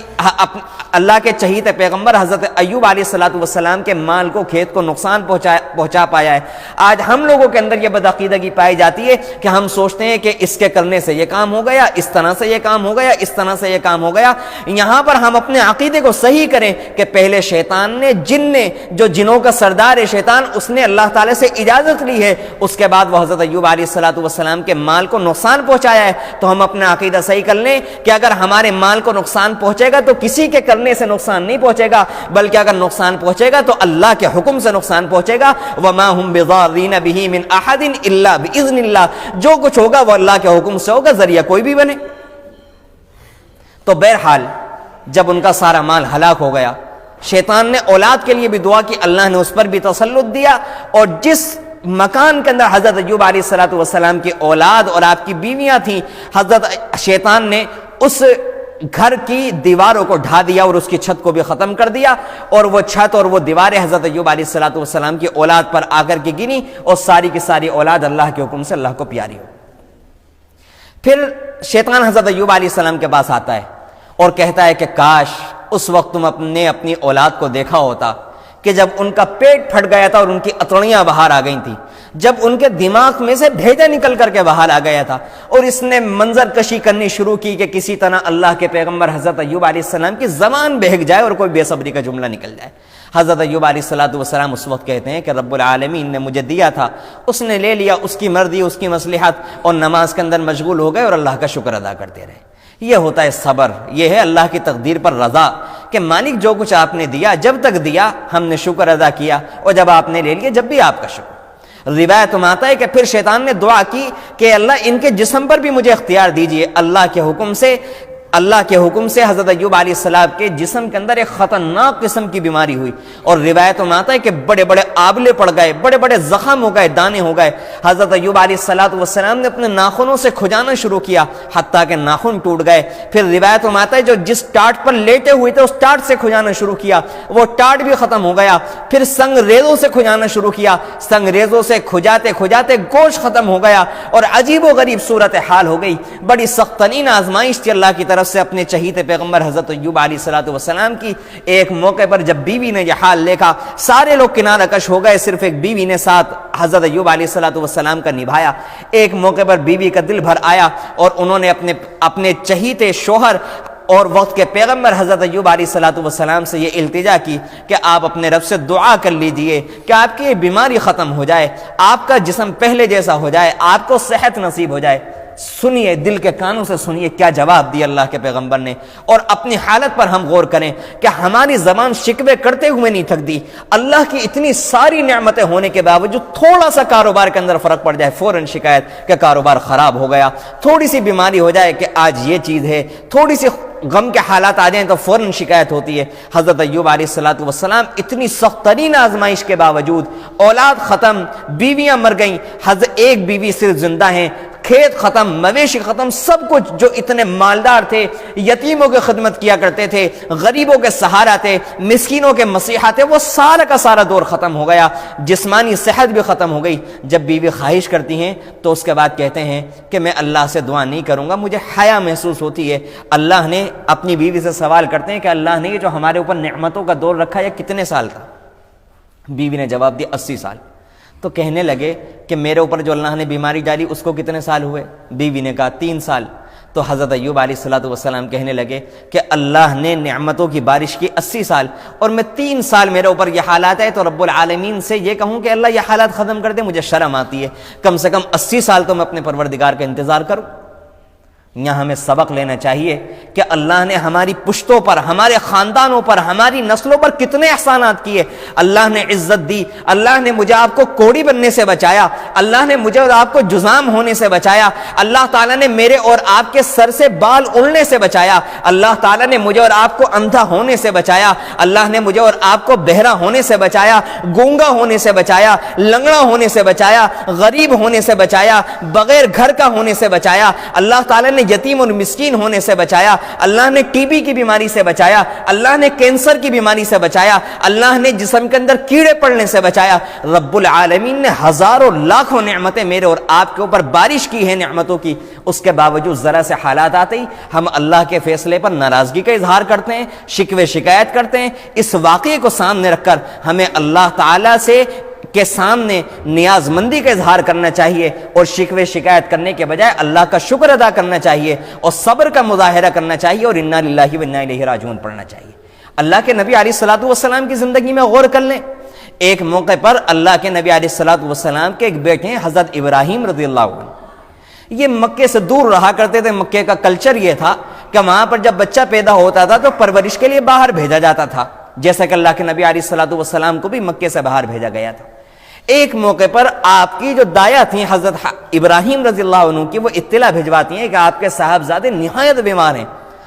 اللہ کے چہیتے پیغمبر حضرت ایوب علیہ السلام کے مال کو، کھیت کو نقصان پہنچا پایا ہے۔ آج ہم لوگوں کے اندر یہ بدعقیدگی پائی جاتی ہے کہ ہم سوچتے ہیں کہ اس کے کرنے سے یہ کام ہو گیا، اس طرح سے یہ کام ہو گیا، اس طرح سے یہ کام ہو گیا۔ یہاں پر ہم اپنے عقیدے کو صحیح کریں کہ پہلے شیطان نے، جو جنوں کا سردار ہے شیطان، اس نے اللہ تعالی سے اجازت لی ہے، اس کے بعد وہ حضرت ایوب علیہ السلام کے مال کو نقصان پہنچایا ہے۔ تو ہم اپنا عقیدہ صحیح کر لیں کہ اگر ہمارے مال کو نقصان پہنچے گا تو کسی کے کرنے سے نقصان نہیں پہنچے گا، بلکہ اگر نقصان پہنچے گا تو اللہ کے حکم سے نقصان پہنچے گا۔ وما هم بضارین به من احد الا باذن اللہ، جو کچھ ہوگا وہ اللہ کے حکم سے ہوگا، ذریعہ کوئی بھی بنے۔ تو بہرحال جب ان کا سارا مال ہلاک ہو گیا، شیطان نے اولاد کے لیے بھی دعا کی، اللہ نے اس پر بھی تسلط دیا، اور جس مکان کے اندر حضرت ایوب علیہ السلام کی اولاد اور آپ کی بیویاں تھیں، حضرت شیطان نے اس گھر کی دیواروں کو ڈھا دیا اور اس کی چھت کو بھی ختم کر دیا، اور وہ چھت اور وہ دیواریں حضرت ایوب علیہ السلام کی اولاد پر آ کر کے گنی، اور ساری کی ساری اولاد اللہ کے حکم سے اللہ کو پیاری ہو۔ پھر شیطان حضرت ایوب علیہ السلام کے پاس آتا ہے اور کہتا ہے کہ کاش اس وقت تم نے اپنی اولاد کو دیکھا ہوتا کہ جب ان کا پیٹ پھٹ گیا تھا اور ان کی اتڑیاں باہر آ گئی تھیں، جب ان کے دماغ میں سے بھیجا نکل کر کے باہر آ گیا تھا، اور اس نے منظر کشی کرنی شروع کی کہ کسی طرح اللہ کے پیغمبر حضرت ایوب علیہ السلام کی زبان بہک جائے اور کوئی بے صبری کا جملہ نکل جائے۔ حضرت ایوب علیہ السلام اس وقت کہتے ہیں کہ رب العالمین نے مجھے دیا تھا، اس نے لے لیا، اس کی مرضی، اس کی مصلحت، اور نماز کے اندر مشغول ہو گئے اور اللہ کا شکر ادا کرتے رہے۔ یہ ہوتا ہے صبر، یہ ہے اللہ کی تقدیر پر رضا، کہ مالک جو کچھ آپ نے دیا، جب تک دیا ہم نے شکر ادا کیا، اور جب آپ نے لے لیا جب بھی آپ کا شکر۔ روایت میں آتا ہے کہ پھر شیطان نے دعا کی کہ اللہ ان کے جسم پر بھی مجھے اختیار دیجئے۔ اللہ کے حکم سے حضرت ایوب علیہ السلام کے جسم کے اندر ایک خطرناک قسم کی بیماری ہوئی، اور روایتوں میں آتا ہے کہ بڑے بڑے آبلے پڑ گئے، بڑے بڑے زخم ہو گئے، دانے ہو گئے۔ حضرت ایوب علیہ السلام نے اپنے ناخنوں سے کھجانا شروع کیا حتیٰ کہ ناخن ٹوٹ گئے۔ پھر روایتوں میں آتا ہے جو جس ٹاٹ پر لیٹے ہوئے تھے اس ٹاٹ سے کھجانا شروع کیا، وہ ٹاٹ بھی ختم ہو گیا۔ پھر سنگ ریزوں سے کھجانا شروع کیا، سنگ ریزوں سے کھجاتے کھجاتے گوشت ختم ہو گیا، اور عجیب و غریب صورتحال ہو گئی۔ بڑی سخت ترین آزمائش تھی اللہ کی طرف سے اپنے چہیتے پیغمبر حضرت ایوب علیہ السلام کی۔ ایک موقع پر جب بیوی نے یہ حال دیکھا، سارے لوگ کنارہ کش ہو گئے، صرف ایک بیوی نے ساتھ حضرت ایوب علیہ السلام کا نبھایا۔ ایک موقع پر بیوی کا دل بھر آیا اور انہوں نے اپنے چہیتے شوہر اور وقت کے پیغمبر حضرت ایوب علیہ السلام سے یہ التجا کی کہ آپ اپنے رب سے دعا کر لیجئے کہ آپ کی یہ بیماری ختم ہو جائے، آپ کا جسم پہلے جیسا ہو جائے، آپ کو صحت نصیب ہو جائے۔ سنیے، دل کے کانوں سے سنیے کیا جواب دیا اللہ کے پیغمبر نے، اور اپنی حالت پر ہم غور کریں کہ ہماری زبان شکوے کرتے ہوئے نہیں تھکتی۔ اللہ کی اتنی ساری نعمتیں ہونے کے باوجود تھوڑا سا کاروبار کے اندر فرق پڑ جائے فوراً شکایت کہ کاروبار خراب ہو گیا، تھوڑی سی بیماری ہو جائے کہ آج یہ چیز ہے، تھوڑی سی غم کے حالات آ جائیں تو فوراً شکایت ہوتی ہے۔ حضرت ایوب علیہ السلام اتنی سخت ترین آزمائش کے باوجود اولاد ختم، بیویاں مر گئیں، ایک بیوی صرف زندہ ہیں، کھیت ختم، مویشی ختم، سب کچھ، جو اتنے مالدار تھے، یتیموں کی خدمت کیا کرتے تھے، غریبوں کے سہارا تھے، مسکینوں کے مسیحا تھے، وہ سارا کا سارا دور ختم ہو گیا، جسمانی صحت بھی ختم ہو گئی۔ جب بیوی خواہش کرتی ہیں تو اس کے بعد کہتے ہیں کہ میں اللہ سے دعا نہیں کروں گا، مجھے حیا محسوس ہوتی ہے۔ اللہ نے اپنی بیوی سے سوال کرتے ہیں کہ اللہ نے یہ جو ہمارے اوپر نعمتوں کا دور رکھا ہے کتنے سال تھا؟ بیوی نے جواب دیا 80 سال۔ تو کہنے لگے کہ میرے اوپر جو اللہ نے بیماری ڈالی اس کو کتنے سال ہوئے؟ بیوی نے کہا 3 سال۔ تو حضرت ایوب علیہ السلام کہنے لگے کہ اللہ نے نعمتوں کی بارش کی 80 سال، اور میں 3 سال میرے اوپر یہ حالات ہے، تو رب العالمین سے یہ کہوں کہ اللہ یہ حالات ختم کر دے، مجھے شرم آتی ہے۔ کم سے کم 80 سال تو میں اپنے پروردگار کا انتظار کروں۔ یہاں ہمیں سبق لینا چاہیے کہ اللہ نے ہماری پشتوں پر، ہمارے خاندانوں پر، ہماری نسلوں پر کتنے احسانات کیے۔ اللہ نے عزت دی، اللہ نے مجھے آپ کو کوڑی بننے سے بچایا، اللہ نے مجھے اور آپ کو جزام ہونے سے بچایا، اللہ تعالیٰ نے میرے اور آپ کے سر سے بال اڑنے سے بچایا، اللہ تعالیٰ نے مجھے اور آپ کو اندھا ہونے سے بچایا، اللہ نے مجھے اور آپ کو بہرا ہونے سے بچایا، گونگا ہونے سے بچایا، لنگڑا ہونے سے بچایا، غریب ہونے سے بچایا، بغیر گھر کا ہونے سے بچایا، اللہ تعالیٰ نے یتیم اور مسکین ہونے سے بچایا، اللہ نے ٹی بی کی بیماری سے بچایا، اللہ نے کینسر کی بیماری سے بچایا، اللہ نے جسم کے اندر کیڑے پڑنے سے بچایا۔ رب العالمین نے ہزاروں لاکھوں نعمتیں میرے اور آپ کے اوپر بارش کی ہے نعمتوں کی، اس کے باوجود ذرا سے حالات آتے ہی ہم اللہ کے فیصلے پر ناراضگی کا اظہار کرتے ہیں، شکوے شکایت کرتے ہیں۔ اس واقعے کو سامنے رکھ کر ہمیں اللہ تعالیٰ سے کے سامنے نیاز مندی کا اظہار کرنا چاہیے، اور شکوے شکایت کرنے کے بجائے اللہ کا شکر ادا کرنا چاہیے، اور صبر کا مظاہرہ کرنا چاہیے، اور انا للہ و انا الیہ راجعون پڑھنا چاہیے۔ اللہ کے نبی علیہ السلام کی زندگی میں غور کر لیں۔ ایک موقع پر اللہ کے نبی علیہ السلام کے ایک بیٹے ہیں حضرت ابراہیم رضی اللہ عنہ، یہ مکے سے دور رہا کرتے تھے۔ مکے کا کلچر یہ تھا کہ وہاں پر جب بچہ پیدا ہوتا تھا تو پرورش کے لیے باہر بھیجا جاتا تھا، جیسا کہ اللہ کے نبی علیہ السلام کو بھی مکے سے باہر بھیجا گیا تھا۔ ایک موقع پر آپ کی جو دایا تھیں حضرت ابراہیم رضی اللہ عنہ کی، وہ اطلاع بھجواتی ہیں کہ آپ کے صاحبزادے نہایت بیمار ہیں،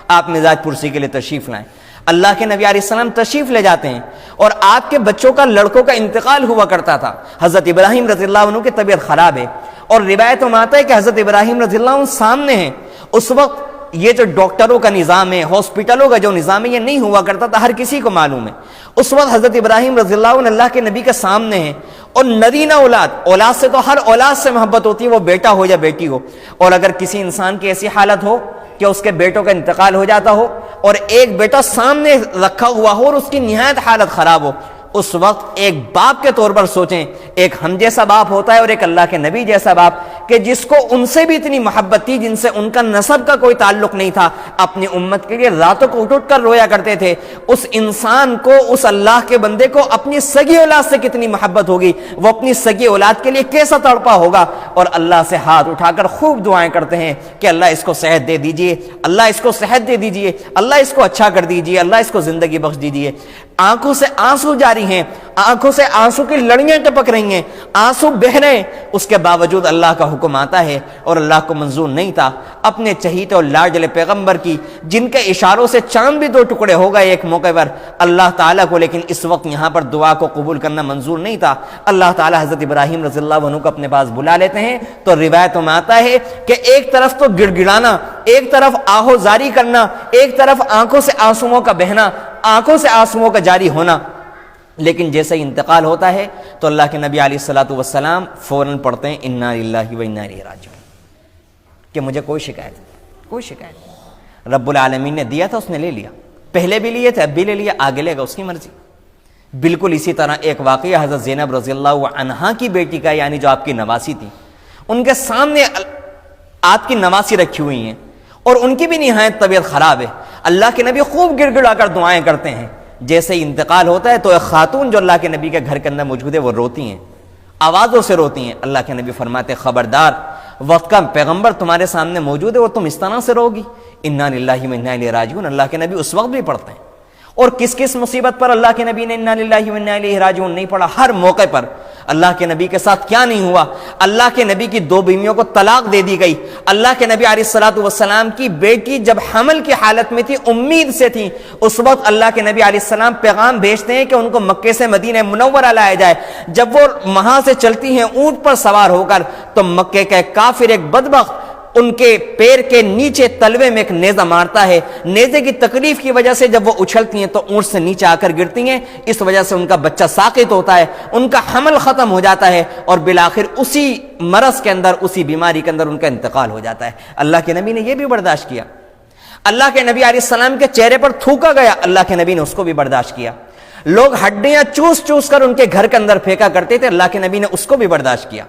آپ مزاج پرسی کے لیے تشریف لائیں۔ اللہ کے نبی علیہ السلام تشریف لے جاتے ہیں، اور آپ کے بچوں کا، لڑکوں کا انتقال ہوا کرتا تھا۔ حضرت ابراہیم رضی اللہ عنہ کی طبیعت خراب ہے، اور روایتوں میں آتا ہے کہ حضرت ابراہیم رضی اللہ عنہ سامنے ہیں۔ اس وقت یہ جو ڈاکٹروں کا نظام ہے، ہاسپٹلوں کا جو نظام ہے، یہ نہیں ہوا کرتا تھا، ہر کسی کو معلوم ہے۔ اس وقت حضرت ابراہیم رضی اللہ عنہ اللہ کے نبی کے سامنے ہیں، اور نرینہ اولاد سے تو ہر اولاد سے محبت ہوتی ہے، وہ بیٹا ہو یا بیٹی ہو، اور اگر کسی انسان کی ایسی حالت ہو کہ اس کے بیٹوں کا انتقال ہو جاتا ہو اور ایک بیٹا سامنے رکھا ہوا ہو اور اس کی نہایت حالت خراب ہو، اس وقت ایک باپ کے طور پر سوچیں، ایک ہم جیسا باپ ہوتا ہے اور ایک اللہ کے نبی جیسا باپ کہ جس کو ان سے بھی اتنی محبت تھی جن سے ان کا نسب کا کوئی تعلق نہیں تھا، اپنی امت کے لیے راتوں کو اٹھ اٹھ کر رویا کرتے تھے۔ اس انسان کو، اس اللہ کے بندے کو اپنی سگی اولاد سے کتنی محبت ہوگی، وہ اپنی سگی اولاد کے لیے کیسا تڑپا ہوگا، اور اللہ سے ہاتھ اٹھا کر خوب دعائیں کرتے ہیں کہ اللہ اس کو صحت دے دیجئے، اللہ اس کو صحت دے دیجئے، اللہ اس کو اچھا کر دیجئے، اللہ اس کو زندگی بخش دیجئے۔ آنکھوں سے آنسو جاری ہیں، آنکھوں سے آنسو کی لڑیاں ٹپک رہی ہیں، آنسو بہہ رہے ہیں، اس کے باوجود اللہ کا حکم آتا ہے اور اللہ کو منظور نہیں تھا اپنے چہیتے اور لاڈلے پیغمبر کی، جن کے اشاروں سے چاند بھی دو ٹکڑے ہو گئے ایک موقع پر، اللہ تعالیٰ کو لیکن اس وقت یہاں پر دعا کو قبول کرنا منظور نہیں تھا۔ اللہ تعالیٰ حضرت ابراہیم رضی اللہ عنہ کو اپنے پاس بلا لیتے ہیں، تو روایتوں میں آتا ہے کہ ایک طرف تو گڑ گڑانا، ایک طرف آہو زاری کرنا، ایک طرف آنکھوں سے آنسوؤں کا بہنا، آنکھوں سے آنسوؤں کا جاری ہونا، لیکن جیسے ہی انتقال ہوتا ہے تو اللہ کے نبی علیہ الصلوۃ والسلام فوراً پڑھتے ہیں انا للہ و انا الیہ راجعون، کہ مجھے کوئی شکایت رب العالمین نے دیا تھا، اس نے لے لیا، پہلے بھی لیے تھے، اب بھی لے لیا، آگے لے گا، اس کی مرضی۔ بالکل اسی طرح ایک واقعہ حضرت زینب رضی اللہ عنہا کی بیٹی کا، یعنی جو آپ کی نواسی تھی، ان کے سامنے آپ کی نواسی رکھی ہوئی ہیں اور ان کی بھی نہایت طبیعت خراب ہے، اللہ کے نبی خوب گڑ گڑا کر دعائیں کرتے ہیں۔ جیسے ہی انتقال ہوتا ہے تو ایک خاتون جو اللہ کے نبی کے گھر کے اندر موجود ہے وہ روتی ہیں، آوازوں سے روتی ہیں۔ اللہ کے نبی فرماتے خبردار، وقت کا پیغمبر تمہارے سامنے موجود ہے اور تم اس طرح سے رو گی، انا للہ و انا الیہ راجعون۔ اللہ کے نبی اس وقت بھی پڑھتے ہیں، اور کس کس مصیبت پر اللہ کے نبی نے انا للہ و انا الیہ راجعون نہیں پڑھا، ہر موقع پر۔ اللہ کے نبی کے ساتھ کیا نہیں ہوا، اللہ کے نبی کی 2 بیویوں کو طلاق دے دی گئی، اللہ کے نبی علیہ الصلوۃ والسلام کی بیٹی جب حمل کی حالت میں تھی، امید سے تھی، اس وقت اللہ کے نبی علیہ السلام پیغام بھیجتے ہیں کہ ان کو مکے سے مدینہ منورہ لایا جائے۔ جب وہ وہاں سے چلتی ہیں اونٹ پر سوار ہو کر، تو مکے کا ایک کافر، ایک بدبخت، ان کے پیر کے نیچے تلوے میں ایک نیزہ مارتا ہے، نیزے کی تکلیف کی وجہ سے جب وہ اچھلتی ہیں تو اونٹ سے نیچے آ کر گرتی ہیں، اس وجہ سے ان کا بچہ ساقط ہوتا ہے، ان کا حمل ختم ہو جاتا ہے، اور بالآخر اسی مرض کے اندر، اسی بیماری کے اندر ان کا انتقال ہو جاتا ہے۔ اللہ کے نبی نے یہ بھی برداشت کیا۔ اللہ کے نبی علیہ السلام کے چہرے پر تھوکا گیا، اللہ کے نبی نے اس کو بھی برداشت کیا۔ لوگ ہڈیاں چوس چوس کر ان کے گھر کے اندر پھینکا کرتے تھے، اللہ کے نبی نے اس کو بھی برداشت کیا۔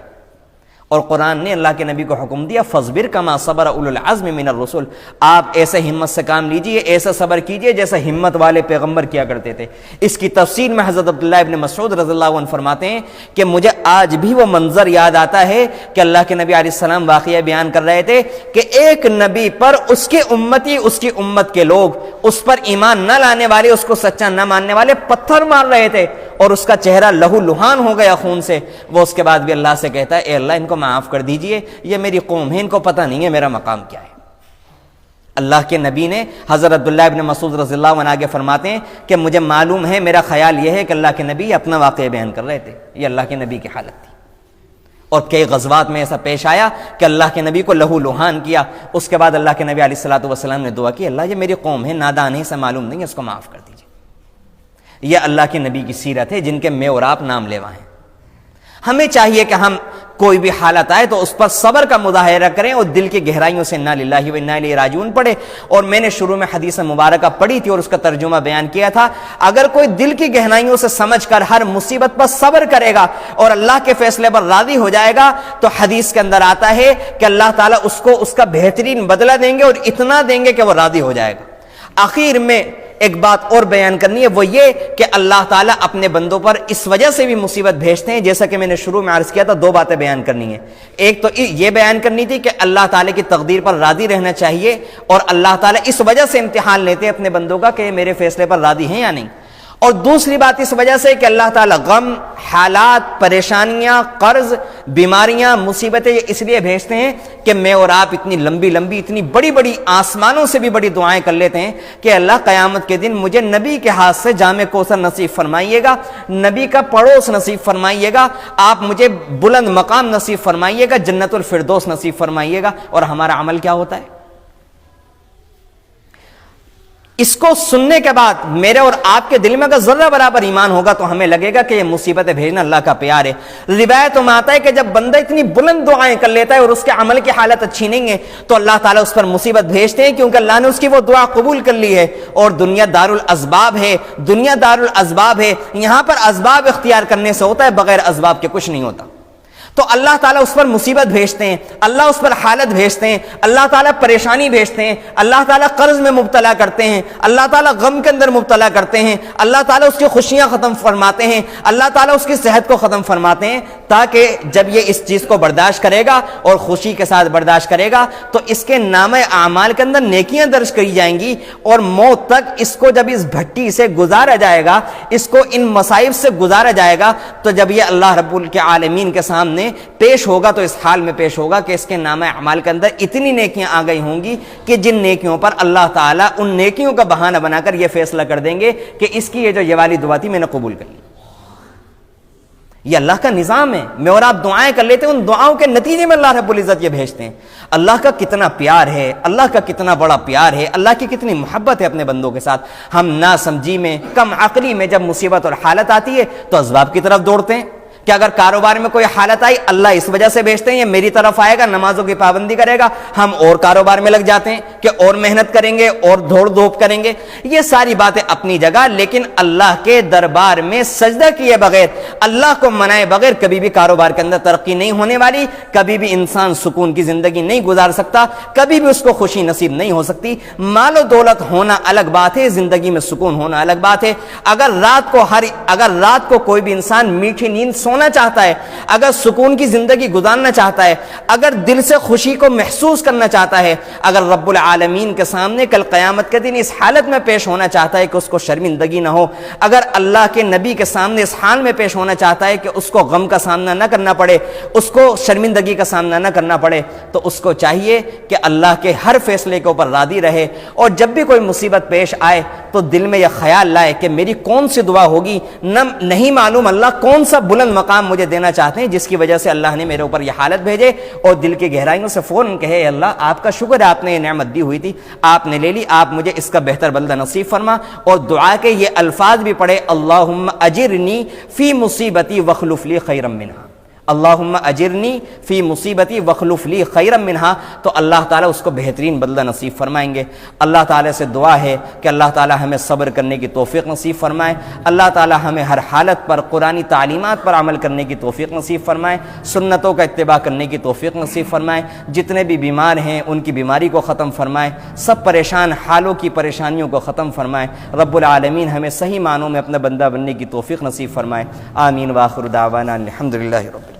اور قرآن نے اللہ کے نبی کو حکم دیا فَاصْبِرْ كَمَا صَبَرَ أُولُو الْعَزْمِ مِنَ الرُّسُلِ، آپ ایسے ہمت سے کام لیجئے، ایسا صبر کیجئے جیسا ہمت والے پیغمبر کیا کرتے تھے۔ اس کی تفسیر میں حضرت عبداللہ ابن مسعود رضی اللہ عنہ فرماتے ہیں کہ مجھے آج بھی وہ منظر یاد آتا ہے کہ اللہ کے نبی علیہ السلام واقعہ بیان کر رہے تھے کہ ایک نبی پر اس کے امتی، اس کی امت کے لوگ، اس پر ایمان نہ لانے والے، اس کو سچا نہ ماننے والے پتھر مار رہے تھے، اور اس کا چہرہ لہو لہان ہو گیا خون سے۔ وہ اس کے بعد بھی اللہ سے کہتا ہے اے اللہ ان کو معاف کر دیجئے، یہ میری قوم ہے، ان کو پتہ نہیں ہے میرا مقام کیا ہے۔ اللہ کے نبی نے حضرت عبداللہ ابن مسعود رضی اللہ عنہ آگے فرماتے ہیں کہ مجھے معلوم ہے، میرا خیال یہ ہے کہ اللہ کے نبی اپنا واقعہ بیان کر رہے تھے، یہ اللہ کے نبی کی حالت تھی۔ اور کئی غزوات میں ایسا پیش آیا کہ اللہ کے نبی کو لہو لہان کیا، اس کے بعد اللہ کے نبی علیہ الصلوۃ والسلام نے دعا کی اللہ یہ میری قوم ہے، نادان ہے، اسے معلوم نہیں ہے، اس کو معاف کر دیجیے۔ یہ اللہ کے نبی کی سیرت ہے جن کے میں اور آپ نام لیوا ہیں۔ ہمیں چاہیے کہ ہم کوئی بھی حالت آئے تو اس پر صبر کا مظاہرہ کریں اور دل کی گہرائیوں سے انا للہ و انا الیہ راجعون پڑھے۔ اور میں نے شروع میں حدیث مبارکہ پڑھی تھی اور اس کا ترجمہ بیان کیا تھا، اگر کوئی دل کی گہرائیوں سے سمجھ کر ہر مصیبت پر صبر کرے گا اور اللہ کے فیصلے پر راضی ہو جائے گا تو حدیث کے اندر آتا ہے کہ اللہ تعالیٰ اس کو اس کا بہترین بدلہ دیں گے اور اتنا دیں گے کہ وہ راضی ہو جائے گا۔ آخر میں ایک بات اور بیان کرنی ہے، وہ یہ کہ اللہ تعالیٰ اپنے بندوں پر اس وجہ سے بھی مصیبت بھیجتے ہیں، جیسا کہ میں نے شروع میں عرض کیا تھا، 2 باتیں بیان کرنی ہیں۔ ایک تو یہ بیان کرنی تھی کہ اللہ تعالیٰ کی تقدیر پر راضی رہنا چاہیے، اور اللہ تعالیٰ اس وجہ سے امتحان لیتے ہیں اپنے بندوں کا کہ یہ میرے فیصلے پر راضی ہیں یا نہیں۔ اور دوسری بات اس وجہ سے کہ اللہ تعالیٰ غم، حالات، پریشانیاں، قرض، بیماریاں، مصیبتیں یہ اس لیے بھیجتے ہیں کہ میں اور آپ اتنی لمبی لمبی، اتنی بڑی بڑی، آسمانوں سے بھی بڑی دعائیں کر لیتے ہیں کہ اللہ قیامت کے دن مجھے نبی کے ہاتھ سے جام کوثر نصیب فرمائیے گا، نبی کا پڑوس نصیب فرمائیے گا، آپ مجھے بلند مقام نصیب فرمائیے گا، جنت الفردوس نصیب فرمائیے گا۔ اور ہمارا عمل کیا ہوتا ہے؟ اس کو سننے کے بعد میرے اور آپ کے دل میں اگر ذرہ برابر ایمان ہوگا تو ہمیں لگے گا کہ یہ مصیبتیں بھیجنا اللہ کا پیار ہے۔ روایت میں آتا ہے کہ جب بندہ اتنی بلند دعائیں کر لیتا ہے اور اس کے عمل کی حالت اچھی نہیں ہے تو اللہ تعالیٰ اس پر مصیبت بھیجتے ہیں، کیونکہ اللہ نے اس کی وہ دعا قبول کر لی ہے۔ اور دنیا دار الاسباب ہے، دنیا دار الاسباب ہے، یہاں پر اسباب اختیار کرنے سے ہوتا ہے، بغیر اسباب کے کچھ نہیں ہوتا۔ تو اللہ تعالیٰ اس پر مصیبت بھیجتے ہیں، اللہ اس پر حالت بھیجتے ہیں، اللہ تعالیٰ پریشانی بھیجتے ہیں، اللہ تعالیٰ قرض میں مبتلا کرتے ہیں، اللہ تعالیٰ غم کے اندر مبتلا کرتے ہیں، اللہ تعالیٰ اس کی خوشیاں ختم فرماتے ہیں، اللہ تعالیٰ اس کی صحت کو ختم فرماتے ہیں، تاکہ جب یہ اس چیز کو برداشت کرے گا اور خوشی کے ساتھ برداشت کرے گا تو اس کے نامہ اعمال کے اندر نیکیاں درج کری جائیں گی، اور موت تک اس کو جب اس بھٹی سے گزارا جائے گا، اس کو ان مصائب سے گزارا جائے گا، تو جب یہ اللہ رب العالمین کے سامنے پیش ہوگا تو اس حال میں پیش ہوگا کہ اس کے نامہ اعمال کے اندر اتنی نیکیاں آ گئی ہوں گی کہ جن نیکیوں پر اللہ تعالیٰ ان نیکیوں کا بہانہ بنا کر یہ فیصلہ کر دیں گے کہ اس کی یہ والی دعا تھی میں نے قبول کر لی۔ یہ اللہ کا نظام ہے، میں اور آپ دعائیں کر لیتے ہیں، ان دعاؤں کے نتیجے میں اللہ رب العزت یہ بھیجتے ہیں۔ اللہ کا کتنا پیار ہے، اللہ کا کتنا بڑا پیار ہے، اللہ کی کتنی محبت ہے اپنے بندوں کے ساتھ۔ ہم نا سمجھی میں، کم عقلی میں جب مصیبت اور حالت آتی ہے تو اسباب کی طرف دوڑتے ہیں کہ اگر کاروبار میں کوئی حالت آئی اللہ اس وجہ سے بھیجتے ہیں، یہ میری طرف آئے گا، نمازوں کی پابندی کرے گا، ہم اور کاروبار میں لگ جاتے ہیں کہ اور محنت کریں گے اور دھوڑ دھوپ کریں گے۔ یہ ساری باتیں اپنی جگہ، لیکن اللہ کے دربار میں سجدہ کیے بغیر، اللہ کو منائے بغیر کبھی بھی کاروبار کے اندر ترقی نہیں ہونے والی، کبھی بھی انسان سکون کی زندگی نہیں گزار سکتا، کبھی بھی اس کو خوشی نصیب نہیں ہو سکتی۔ مال و دولت ہونا الگ بات ہے، زندگی میں سکون ہونا الگ بات ہے۔ اگر رات کو کوئی بھی انسان میٹھی نیند سونا چاہتا ہے، اگر سکون کی زندگی گزارنا چاہتا ہے، اگر دل سے خوشی کو محسوس کرنا چاہتا ہے، اگر رب العالمین کے سامنے کل قیامت کے دن اس حالت میں پیش ہونا چاہتا ہے کہ اس کو شرمندگی نہ ہو، اگر اللہ کے نبی کے سامنے اس حال میں پیش ہونا چاہتا ہے کہ اس کو غم کا سامنا نہ کرنا پڑے، اس کو شرمندگی کا سامنا نہ کرنا پڑے، تو اس کو چاہیے کہ اللہ کے ہر فیصلے کے اوپر راضی رہے، اور جب بھی کوئی مصیبت پیش آئے تو دل میں یہ خیال لائے کہ میری کون سی دعا ہوگی، نہیں معلوم اللہ کون سا بلند مقام مجھے دینا چاہتے ہیں جس کی وجہ سے اللہ نے میرے اوپر یہ حالت بھیجے، اور دل کی گہرائیوں سے فوراً کہے اے اللہ آپ کا شکر ہے، آپ نے یہ نعمت دی ہوئی تھی، آپ نے لے لی، آپ مجھے اس کا بہتر بدلہ نصیب فرما، اور دعا کے یہ الفاظ بھی پڑھے اللہم اجرنی فی مصیبتی واخلف لی خیرا منہا، اللہم اجرنی فی مصیبتی واخلف لی خیرا منہا، تو اللہ تعالیٰ اس کو بہترین بدلہ نصیب فرمائیں گے۔ اللہ تعالیٰ سے دعا ہے کہ اللہ تعالیٰ ہمیں صبر کرنے کی توفیق نصیب فرمائے، اللہ تعالیٰ ہمیں ہر حالت پر قرآنی تعلیمات پر عمل کرنے کی توفیق نصیب فرمائے، سنتوں کا اتباع کرنے کی توفیق نصیب فرمائے، جتنے بھی بیمار ہیں ان کی بیماری کو ختم فرمائے، سب پریشان حالوں کی پریشانیوں کو ختم فرمائے، رب العالمین ہمیں صحیح معنوں میں اپنا بندہ بننے کی توفیق نصیب فرمائے۔ آمین، وآخر دعوانا الحمدللہ رب